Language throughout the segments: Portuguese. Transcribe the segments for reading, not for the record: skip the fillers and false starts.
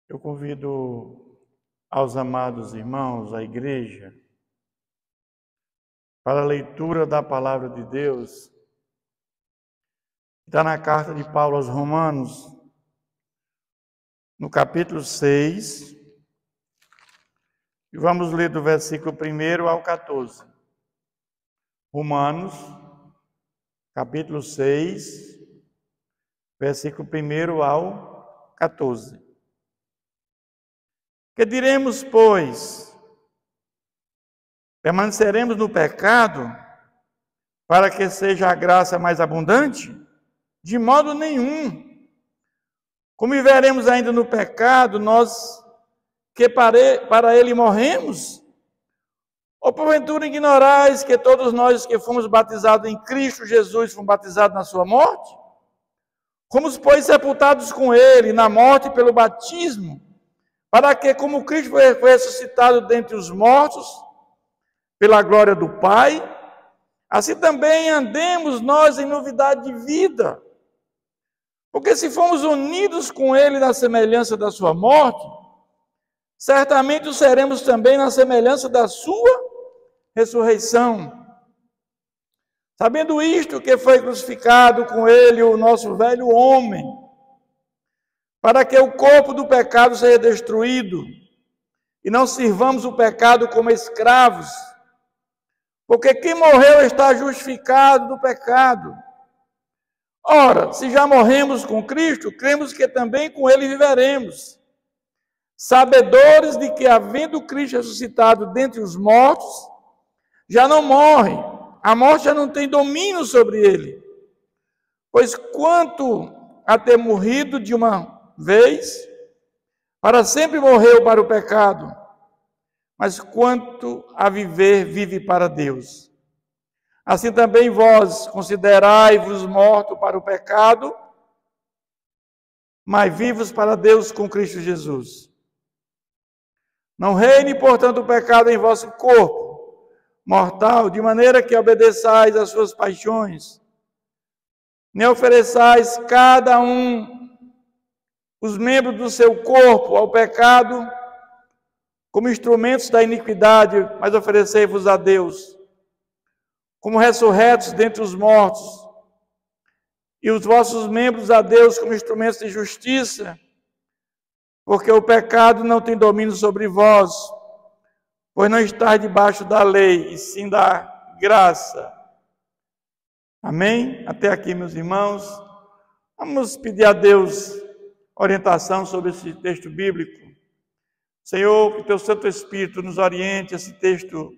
Eu convido aos amados irmãos, a igreja, para a leitura da palavra de Deus. Está na carta de Paulo aos Romanos, no capítulo 6, e vamos ler do versículo 1 ao 14. Romanos, capítulo 6, versículo 1 ao 14. Que diremos, pois? Permaneceremos no pecado para que seja a graça mais abundante? De modo nenhum. Como viveremos ainda no pecado, nós que para ele morremos? Ou porventura ignorais que todos nós que fomos batizados em Cristo Jesus fomos batizados na sua morte? Fomos, pois, sepultados com ele na morte pelo batismo, para que, como Cristo foi ressuscitado dentre os mortos, pela glória do Pai, assim também andemos nós em novidade de vida. Porque se fomos unidos com ele na semelhança da sua morte, certamente o seremos também na semelhança da sua ressurreição. Sabendo isto, que foi crucificado com ele o nosso velho homem, para que o corpo do pecado seja destruído, e não sirvamos o pecado como escravos, porque quem morreu está justificado do pecado. Ora, se já morremos com Cristo, cremos que também com ele viveremos, sabedores de que, havendo Cristo ressuscitado dentre os mortos, já não morre, a morte já não tem domínio sobre ele. Pois quanto a ter morrido de uma vez, para sempre morreu para o pecado, mas quanto a viver, vive para Deus. Assim também vós considerai-vos mortos para o pecado, mas vivos para Deus com Cristo Jesus. Não reine, portanto, o pecado em vosso corpo mortal, de maneira que obedeçais às suas paixões, nem ofereçais cada um os membros do seu corpo ao pecado como instrumentos da iniquidade, mas oferecei-vos a Deus como ressurretos dentre os mortos, e os vossos membros a Deus como instrumentos de justiça, porque o pecado não tem domínio sobre vós, pois não estáis debaixo da lei, e sim da graça. Amém? Até aqui, meus irmãos. Vamos pedir a Deus orientação sobre esse texto bíblico. Senhor, que teu Santo Espírito nos oriente esse texto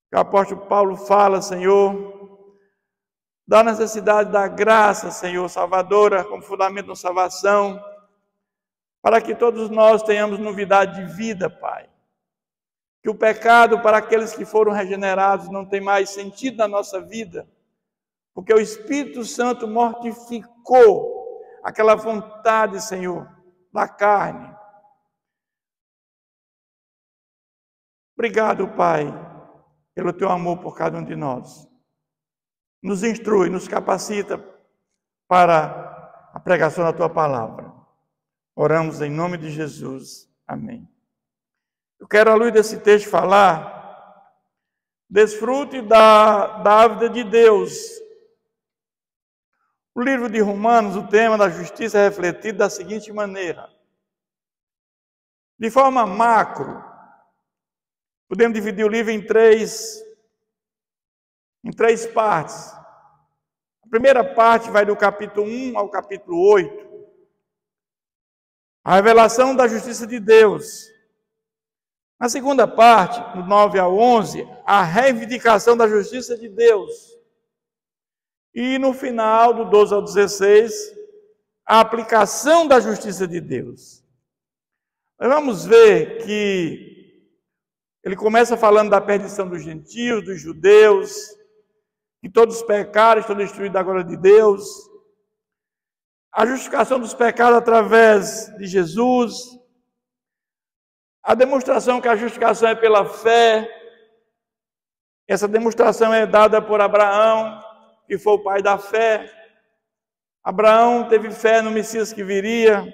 que o apóstolo Paulo fala, Senhor, da necessidade da graça, Senhor, salvadora, como fundamento da salvação, para que todos nós tenhamos novidade de vida, Pai. Que o pecado, para aqueles que foram regenerados, não tem mais sentido na nossa vida, porque o Espírito Santo mortificou aquela vontade, Senhor, da carne. Obrigado, Pai, pelo teu amor por cada um de nós. Nos instrui, nos capacita para a pregação da tua palavra. Oramos em nome de Jesus. Amém. Eu quero, à luz desse texto, falar: desfrute da vida de Deus. O livro de Romanos, o tema da justiça é refletido da seguinte maneira. De forma macro, podemos dividir o livro em três partes. A primeira parte vai do capítulo 1 ao capítulo 8. A revelação da justiça de Deus. Na segunda parte, do 9 ao 11, a reivindicação da justiça de Deus. E no final, do 12 ao 16, a aplicação da justiça de Deus. Nós vamos ver que ele começa falando da perdição dos gentios, dos judeus, que todos pecaram, estão destruídos da glória de Deus. A justificação dos pecados através de Jesus. A demonstração que a justificação é pela fé. Essa demonstração é dada por Abraão, que foi o pai da fé. Abraão teve fé no Messias que viria.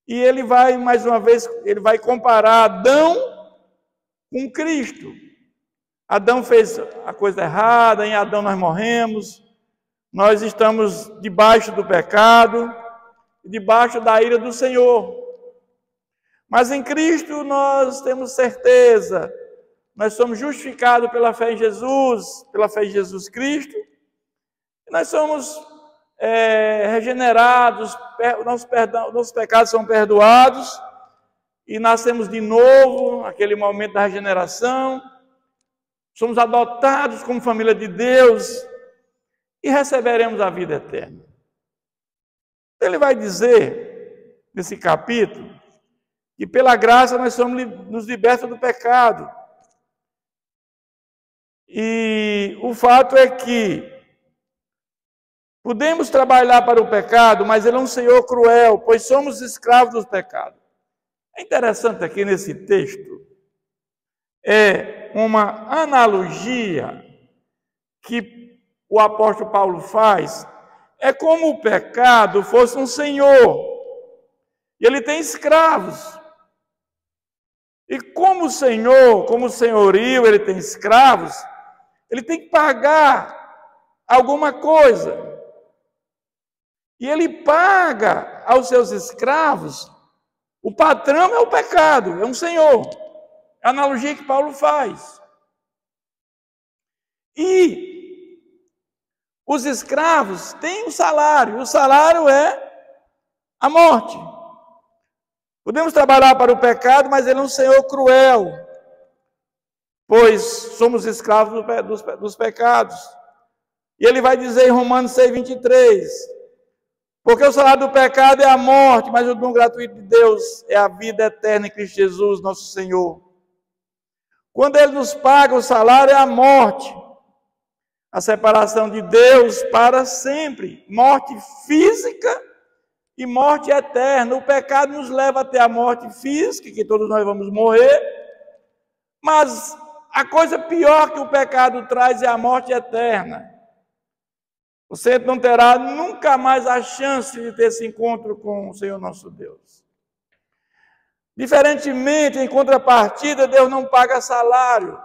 E ele vai, mais uma vez, ele vai comparar Adão com Cristo. Adão fez a coisa errada, em Adão nós morremos, nós estamos debaixo do pecado, debaixo da ira do Senhor. Mas em Cristo nós temos certeza, nós somos justificados pela fé em Jesus, pela fé em Jesus Cristo, e nós somos regenerados, nossos pecados são perdoados, e nascemos de novo, naquele momento da regeneração, somos adotados como família de Deus, e receberemos a vida eterna. Ele vai dizer, nesse capítulo, que pela graça nós somos nos libertos do pecado. E o fato é que podemos trabalhar para o pecado, mas ele é um Senhor cruel, pois somos escravos dos pecados. É interessante aqui nesse texto, é uma analogia que o apóstolo Paulo faz, é como o pecado fosse um senhor, e ele tem escravos. E como o senhor, como o senhorio, ele tem escravos, ele tem que pagar alguma coisa. E ele paga aos seus escravos, o patrão é o pecado, é um senhor. É a analogia que Paulo faz. E os escravos têm um salário, o salário é a morte. Podemos trabalhar para o pecado, mas ele é um senhor cruel, pois somos escravos dos pecados. E ele vai dizer em Romanos 6:23, porque o salário do pecado é a morte, mas o dom gratuito de Deus é a vida eterna em Cristo Jesus, nosso Senhor. Quando ele nos paga, o salário é a morte, a separação de Deus para sempre, morte física e morte eterna. O pecado nos leva até a morte física, que todos nós vamos morrer, mas a coisa pior que o pecado traz é a morte eterna. Você não terá nunca mais a chance de ter esse encontro com o Senhor nosso Deus. Diferentemente, em contrapartida, Deus não paga salário,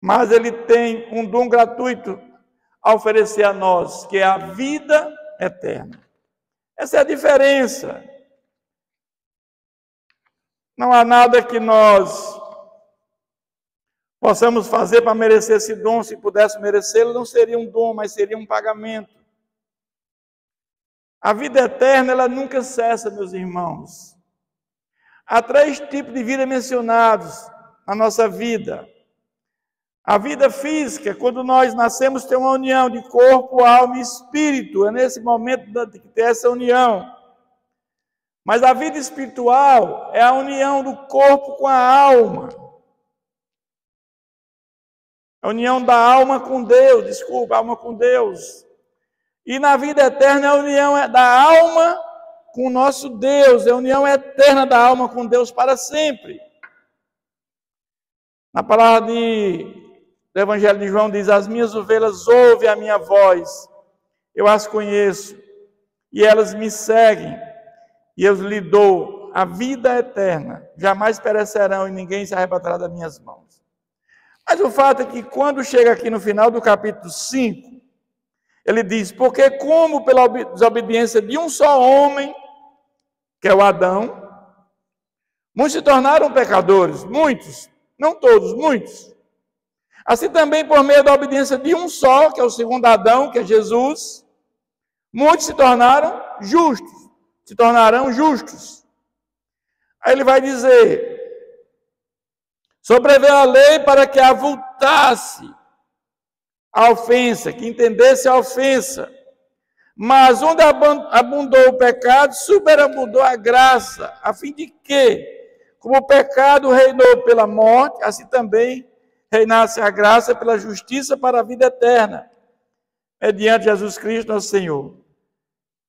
mas Ele tem um dom gratuito a oferecer a nós, que é a vida eterna. Essa é a diferença. Não há nada que nós possamos fazer para merecer esse dom. Se pudéssemos merecê-lo, não seria um dom, mas seria um pagamento. A vida eterna, ela nunca cessa, meus irmãos. Há 3 tipos de vida mencionados na nossa vida. A vida física, quando nós nascemos, tem uma união de corpo, alma e espírito. É nesse momento que tem essa união. Mas a vida espiritual é a união do corpo com a alma. A união da alma com Deus, alma com Deus. E na vida eterna é a união da alma com o nosso Deus, é a união eterna da alma com Deus para sempre. Na palavra do Evangelho de João diz: as minhas ovelhas ouvem a minha voz, eu as conheço, e elas me seguem, e eu lhes dou a vida eterna, jamais perecerão e ninguém se arrebatará das minhas mãos. Mas o fato é que quando chega aqui no final do capítulo 5, ele diz: porque como pela desobediência de um só homem, que é o Adão, muitos se tornaram pecadores, muitos, não todos, muitos. Assim também por meio da obediência de um só, que é o segundo Adão, que é Jesus, muitos se tornaram justos, se tornarão justos. Aí ele vai dizer: sobreveio a lei para que avultasse a ofensa, que entendesse a ofensa. Mas onde abundou o pecado, superabundou a graça, a fim de que, como o pecado reinou pela morte, assim também reinasse a graça pela justiça para a vida eterna, mediante Jesus Cristo, nosso Senhor.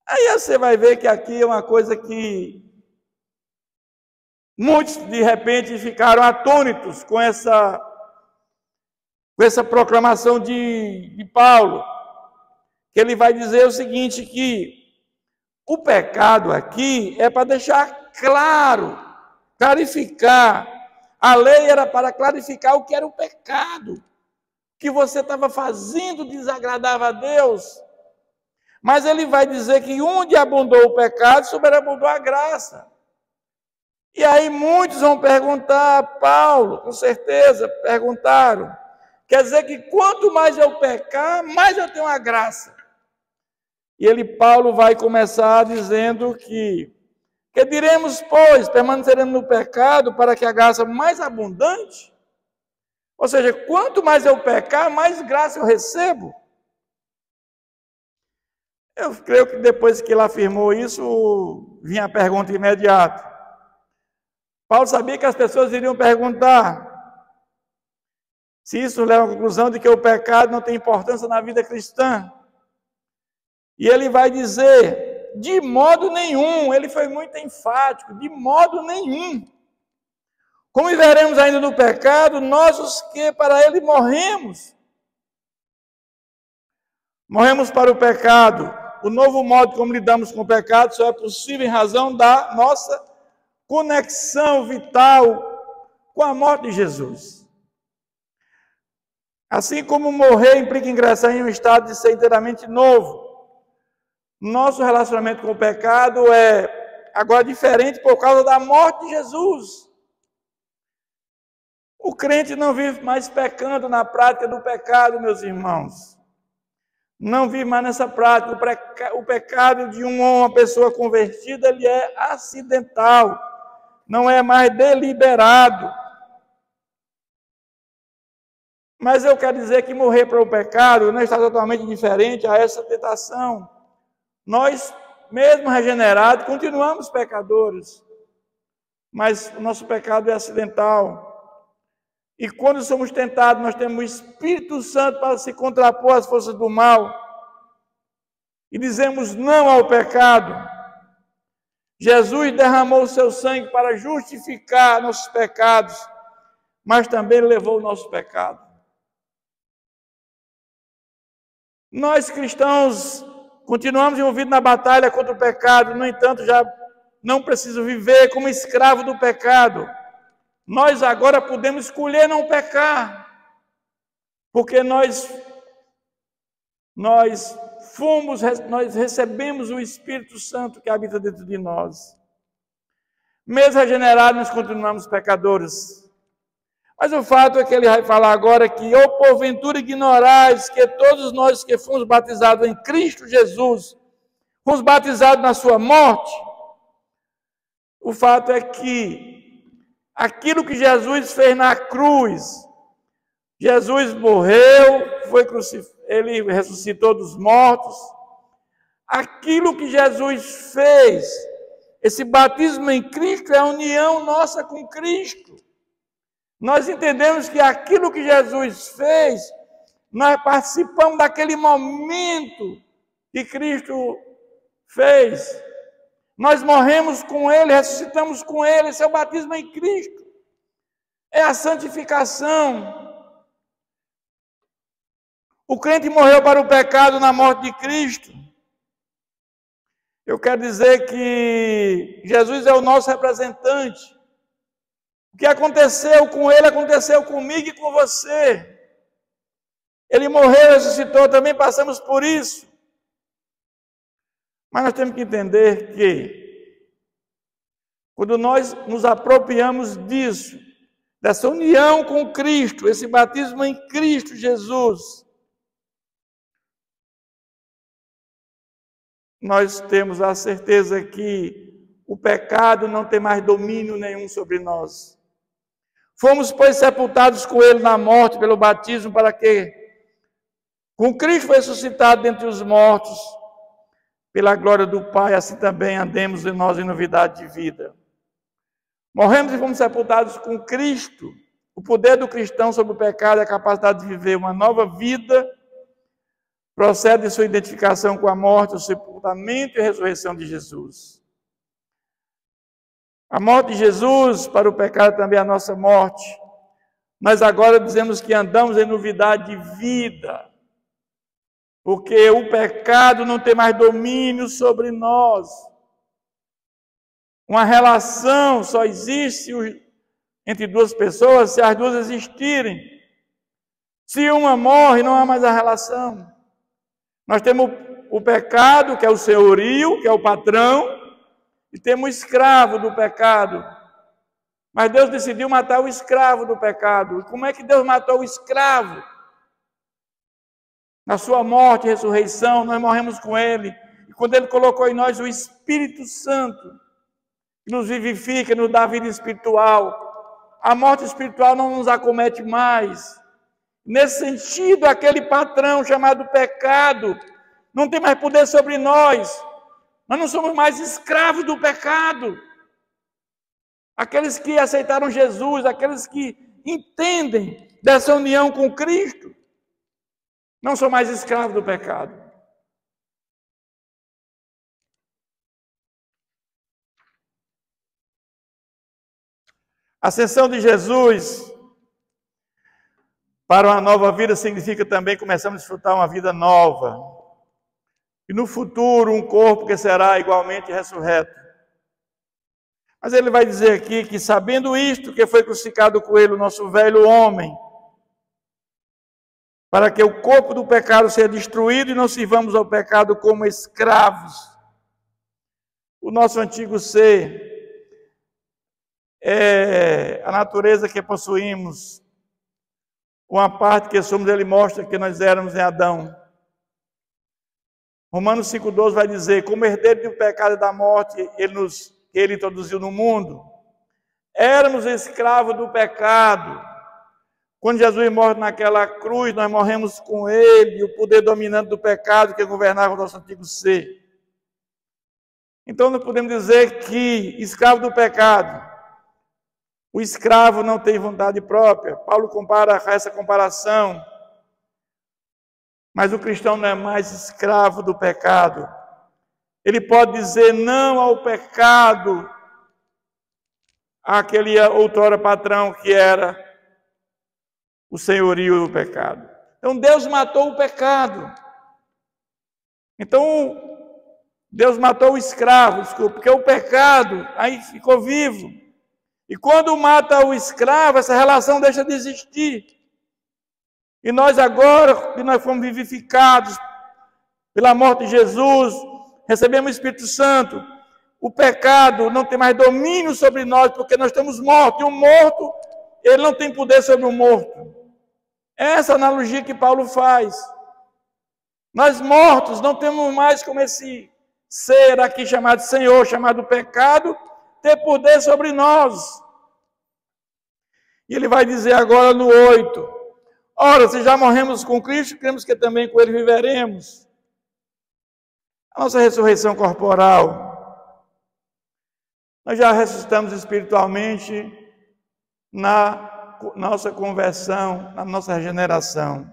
Aí você vai ver que aqui é uma coisa que muitos, de repente, ficaram atônitos com essa proclamação de Paulo, que ele vai dizer o seguinte, que O pecado aqui é para deixar claro, clarificar. A lei era para clarificar o que era o pecado, que você estava fazendo desagradava a Deus. Mas ele vai dizer que onde abundou o pecado, superabundou a graça. E aí muitos vão perguntar, Paulo, com certeza, perguntaram. Quer dizer que quanto mais eu pecar, mais eu tenho a graça. E Paulo vai começar dizendo que diremos, pois, permaneceremos no pecado para que a graça mais abundante? Ou seja, quanto mais eu pecar, mais graça eu recebo. Eu creio que depois que ele afirmou isso, vinha a pergunta imediata. Paulo sabia que as pessoas iriam perguntar se isso leva à conclusão de que o pecado não tem importância na vida cristã. E ele vai dizer, de modo nenhum, ele foi muito enfático, de modo nenhum. Como viveremos ainda no pecado, nós os que para ele morremos. Morremos para o pecado. O novo modo como lidamos com o pecado só é possível em razão da nossa conexão vital com a morte de Jesus. Assim como morrer implica ingressar em um estado de ser inteiramente novo, nosso relacionamento com o pecado é agora diferente por causa da morte de Jesus. O crente não vive mais pecando na prática do pecado, meus irmãos. Não vive mais nessa prática. O pecado de uma pessoa convertida, ele é acidental, não é mais deliberado. Mas eu quero dizer que morrer para o pecado não está totalmente diferente a essa tentação. Nós, mesmo regenerados, continuamos pecadores, mas o nosso pecado é acidental. E quando somos tentados, nós temos o Espírito Santo para se contrapor às forças do mal e dizemos não ao pecado. Jesus derramou o seu sangue para justificar nossos pecados, mas também levou o nosso pecado. Nós cristãos continuamos envolvidos na batalha contra o pecado, no entanto, já não preciso viver como escravo do pecado. Nós agora podemos escolher não pecar, porque nós recebemos o Espírito Santo que habita dentro de nós. Mesmo regenerados, nós continuamos pecadores. Mas o fato é que ele vai falar agora que, ou porventura ignorais que todos nós que fomos batizados em Cristo Jesus, fomos batizados na sua morte. O fato é que aquilo que Jesus fez na cruz, Jesus morreu, ele ressuscitou dos mortos. Aquilo que Jesus fez, esse batismo em Cristo é a união nossa com Cristo. Nós entendemos que aquilo que Jesus fez, nós participamos daquele momento que Cristo fez. Nós morremos com Ele, ressuscitamos com Ele, esse é o batismo em Cristo. É a santificação. O crente morreu para o pecado na morte de Cristo. Eu quero dizer que Jesus é o nosso representante. O que aconteceu com ele, aconteceu comigo e com você. Ele morreu, ressuscitou, também passamos por isso. Mas nós temos que entender que, quando nós nos apropriamos disso, dessa união com Cristo, esse batismo em Cristo Jesus, nós temos a certeza que o pecado não tem mais domínio nenhum sobre nós. Fomos, pois, sepultados com Ele na morte pelo batismo, para que, com Cristo foi ressuscitado dentre os mortos, pela glória do Pai, assim também andemos em nós em novidade de vida. Morremos e fomos sepultados com Cristo. O poder do cristão sobre o pecado é a capacidade de viver uma nova vida, procede de sua identificação com a morte, o sepultamento e a ressurreição de Jesus. A morte de Jesus para o pecado também é a nossa morte. Nós agora dizemos que andamos em novidade de vida, porque o pecado não tem mais domínio sobre nós. Uma relação só existe entre duas pessoas se as duas existirem. Se uma morre, não há mais a relação. Nós temos o pecado, que é o senhorio, que é o patrão, e temos o escravo do pecado. Mas Deus decidiu matar o escravo do pecado. E como é que Deus matou o escravo? Na sua morte e ressurreição, nós morremos com Ele. E quando Ele colocou em nós o Espírito Santo, que nos vivifica, nos dá vida espiritual, a morte espiritual não nos acomete mais. Nesse sentido, aquele patrão chamado pecado não tem mais poder sobre nós. Nós não somos mais escravos do pecado. Aqueles que aceitaram Jesus, aqueles que entendem dessa união com Cristo, não são mais escravos do pecado. A ascensão de Jesus para uma nova vida significa também começamos a desfrutar uma vida nova. E no futuro, um corpo que será igualmente ressurreto. Mas ele vai dizer aqui que, sabendo isto, que foi crucificado com ele o nosso velho homem, para que o corpo do pecado seja destruído e não sirvamos ao pecado como escravos. O nosso antigo ser, a natureza que possuímos, uma parte que somos, ele mostra que nós éramos em Adão. Romanos 5,12 vai dizer, como herdeiro do pecado e da morte, ele introduziu no mundo, éramos escravos do pecado. Quando Jesus morre naquela cruz, nós morremos com ele, o poder dominante do pecado que governava o nosso antigo ser. Então nós podemos dizer que, escravo do pecado, o escravo não tem vontade própria. Paulo faz essa comparação. Mas o cristão não é mais escravo do pecado. Ele pode dizer não ao pecado, àquele outrora patrão que era o senhorio do pecado. Então Deus matou o pecado. Então Deus matou o escravo, desculpa, porque o pecado aí ficou vivo. E quando mata o escravo, essa relação deixa de existir. E nós agora, que nós fomos vivificados pela morte de Jesus, recebemos o Espírito Santo, o pecado não tem mais domínio sobre nós, porque nós estamos mortos. E o morto, ele não tem poder sobre o morto. Essa analogia que Paulo faz. Nós mortos não temos mais como esse ser aqui chamado Senhor, chamado pecado, ter poder sobre nós. E ele vai dizer agora no 8, ora, se já morremos com Cristo, cremos que também com ele viveremos. A nossa ressurreição corporal, nós já ressuscitamos espiritualmente na nossa conversão, na nossa regeneração.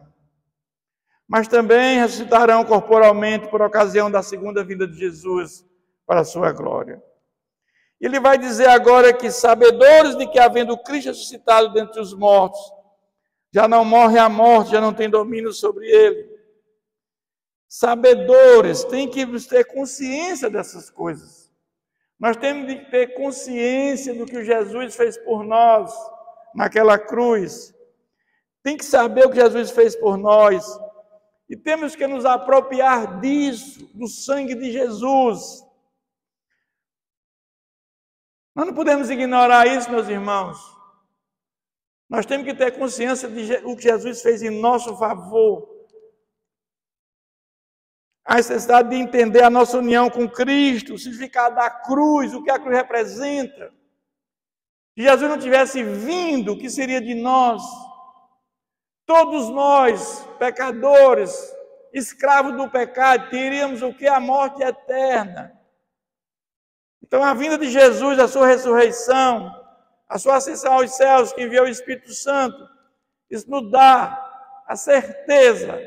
Mas também ressuscitarão corporalmente por ocasião da segunda vinda de Jesus para a sua glória. Ele vai dizer agora que, sabedores de que, havendo Cristo ressuscitado dentre os mortos, já não morre a morte, já não tem domínio sobre ele. Sabedores, tem que ter consciência dessas coisas. Nós temos de ter consciência do que Jesus fez por nós naquela cruz. Tem que saber o que Jesus fez por nós. E temos que nos apropriar disso, do sangue de Jesus. Nós não podemos ignorar isso, meus irmãos. Nós temos que ter consciência do que Jesus fez em nosso favor. A necessidade de entender a nossa união com Cristo, o significado da cruz, o que a cruz representa. Se Jesus não tivesse vindo, o que seria de nós? Todos nós, pecadores, escravos do pecado, teríamos o que? A morte eterna. Então, a vinda de Jesus, a sua ressurreição, a sua ascensão aos céus, que enviou o Espírito Santo, isso nos dá a certeza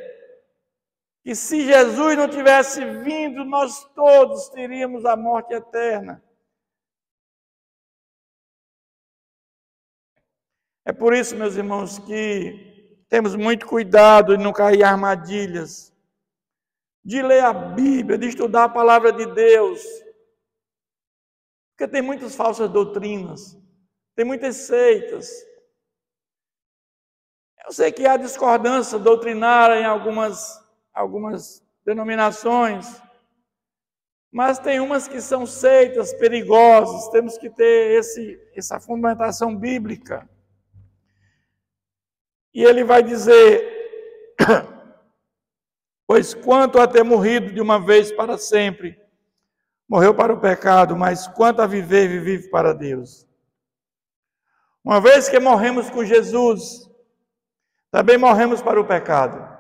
que se Jesus não tivesse vindo, nós todos teríamos a morte eterna. É por isso, meus irmãos, que temos muito cuidado de não cair em armadilhas. de ler a Bíblia, de estudar a palavra de Deus. Porque tem muitas falsas doutrinas, tem muitas seitas. Eu sei que há discordância doutrinária em algumas denominações, mas tem umas que são seitas perigosas, temos que ter essa fundamentação bíblica. E ele vai dizer, pois quanto a ter morrido de uma vez para sempre, morreu para o pecado, mas quanto a viver, vive para Deus. Uma vez que morremos com Jesus, também morremos para o pecado.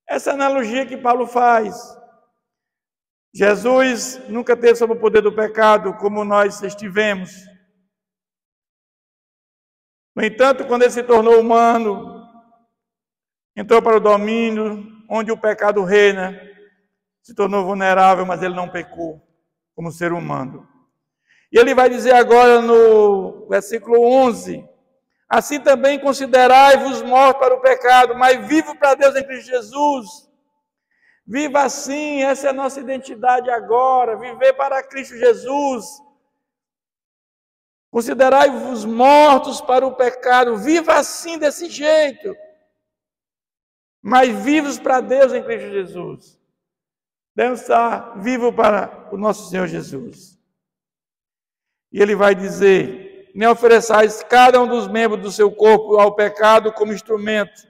Essa é a analogia que Paulo faz. Jesus nunca teve sob o poder do pecado como nós estivemos. No entanto, quando ele se tornou humano, entrou para o domínio, onde o pecado reina, se tornou vulnerável, mas ele não pecou como ser humano. E ele vai dizer agora no versículo 11, assim também considerai-vos mortos para o pecado, mas vivo para Deus em Cristo Jesus. Viva assim, essa é a nossa identidade agora, viver para Cristo Jesus. Considerai-vos mortos para o pecado, viva assim desse jeito, mas vivos para Deus em Cristo Jesus. Devemos estar vivos para o nosso Senhor Jesus. E ele vai dizer, nem ofereçais cada um dos membros do seu corpo ao pecado como instrumento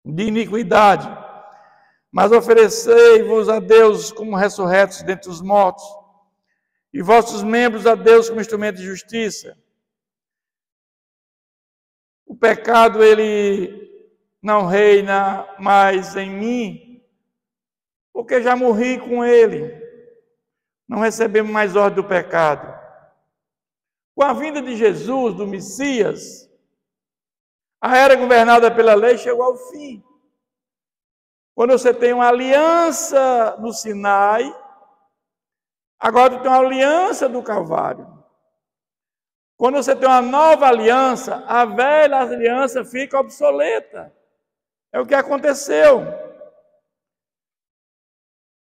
de iniquidade, mas oferecei-vos a Deus como ressurretos dentre os mortos, e vossos membros a Deus como instrumento de justiça. O pecado, ele não reina mais em mim, porque já morri com ele. Não recebemos mais ordem do pecado. Com a vinda de Jesus, do Messias, a era governada pela lei chegou ao fim. Quando você tem uma aliança no Sinai, agora você tem uma aliança do Calvário. Quando você tem uma nova aliança, a velha aliança fica obsoleta. É o que aconteceu.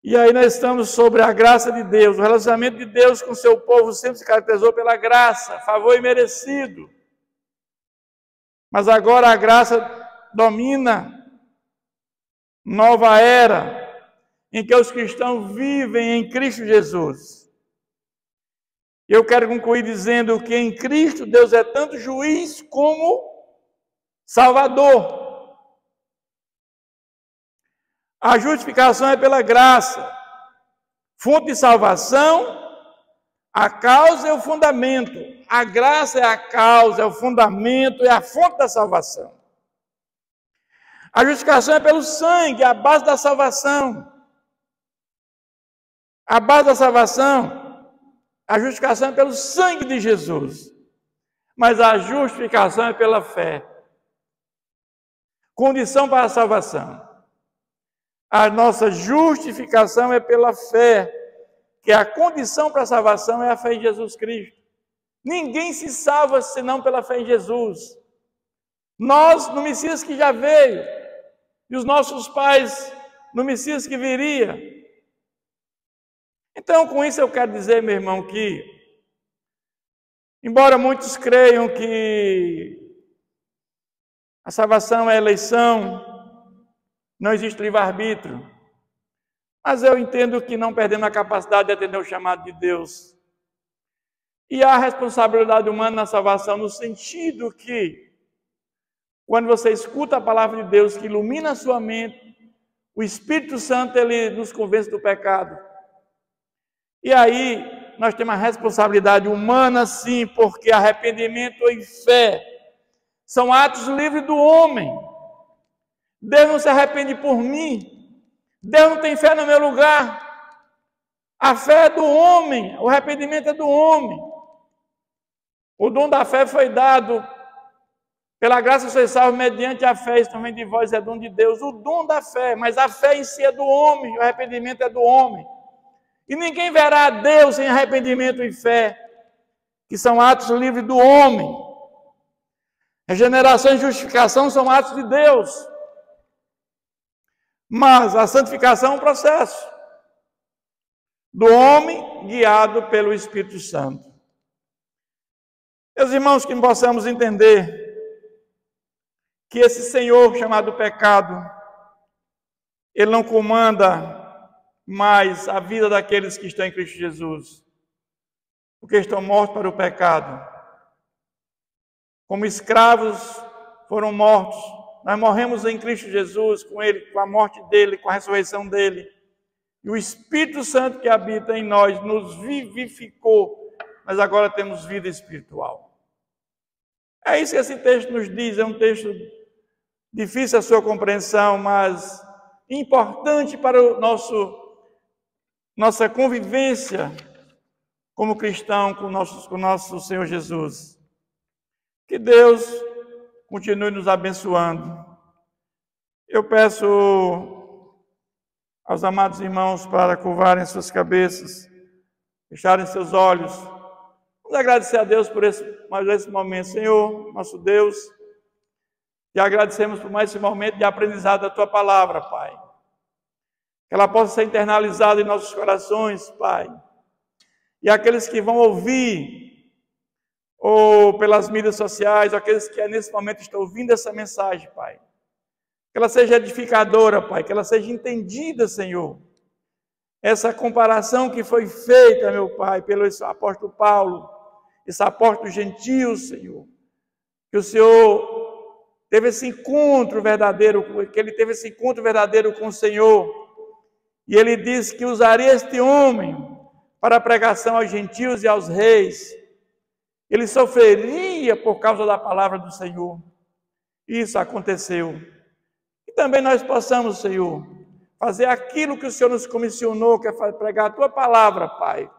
E aí nós estamos sobre a graça de Deus. O relacionamento de Deus com o seu povo sempre se caracterizou pela graça, favor imerecido. Mas agora a graça domina. Nova era, em que os cristãos vivem em Cristo Jesus. Eu quero concluir dizendo que em Cristo Deus é tanto juiz como Salvador. A justificação é pela graça, fonte de salvação, a causa é o fundamento. A graça é a causa, é o fundamento, é a fonte da salvação. A justificação é pelo sangue, a base da salvação. A base da salvação, a justificação é pelo sangue de Jesus. Mas a justificação é pela fé. Condição para a salvação. A nossa justificação é pela fé, que a condição para a salvação é a fé em Jesus Cristo. Ninguém se salva senão pela fé em Jesus. Nós, no Messias que já veio, e os nossos pais, no Messias que viria. Então, com isso eu quero dizer, meu irmão, que, embora muitos creiam que a salvação é eleição, não existe livre-arbítrio, mas eu entendo que não perdemos a capacidade de atender o chamado de Deus. E há responsabilidade humana na salvação, no sentido que, quando você escuta a palavra de Deus que ilumina a sua mente, o Espírito Santo, ele nos convence do pecado. E aí, nós temos a responsabilidade humana, sim, porque arrependimento e fé são atos livres do homem. Deus não se arrepende por mim. Deus não tem fé no meu lugar. A fé é do homem, o arrependimento é do homem. O dom da fé foi dado pela graça sois salvos mediante a fé, isso também de vós é dom de Deus, o dom da fé, mas a fé em si é do homem, o arrependimento é do homem. E ninguém verá a Deus sem arrependimento e fé, que são atos livres do homem. Regeneração e justificação são atos de Deus. Mas a santificação é um processo do homem guiado pelo Espírito Santo. Meus irmãos, que possamos entender que esse Senhor chamado pecado, ele não comanda mais a vida daqueles que estão em Cristo Jesus, porque estão mortos para o pecado. Como escravos foram mortos, nós morremos em Cristo Jesus, com Ele, com a morte dEle, com a ressurreição dEle. E o Espírito Santo que habita em nós nos vivificou, mas agora temos vida espiritual. É isso que esse texto nos diz, é um texto difícil a sua compreensão, mas importante para nossa convivência como cristão com nosso Senhor Jesus. Que Deus continue nos abençoando. Eu peço aos amados irmãos para curvarem suas cabeças, fecharem seus olhos. Vamos agradecer a Deus por mais esse momento. Senhor, nosso Deus, te agradecemos por mais esse momento de aprendizado da Tua palavra, Pai. Que ela possa ser internalizada em nossos corações, Pai. E aqueles que vão ouvir, ou pelas mídias sociais, ou aqueles que nesse momento estão ouvindo essa mensagem, Pai. Que ela seja edificadora, Pai, que ela seja entendida, Senhor. Essa comparação que foi feita, meu Pai, pelo apóstolo Paulo, esse apóstolo gentil, Senhor. Que o Senhor teve esse encontro verdadeiro, que ele teve esse encontro verdadeiro com o Senhor. E ele disse que usaria este homem para a pregação aos gentios e aos reis. Ele sofreria por causa da palavra do Senhor. Isso aconteceu. E também nós possamos, Senhor, fazer aquilo que o Senhor nos comissionou, que é pregar a Tua palavra, Pai,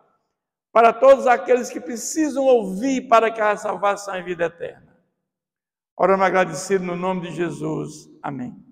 para todos aqueles que precisam ouvir para que a salvação e vida eterna. Oramos agradecido no nome de Jesus. Amém.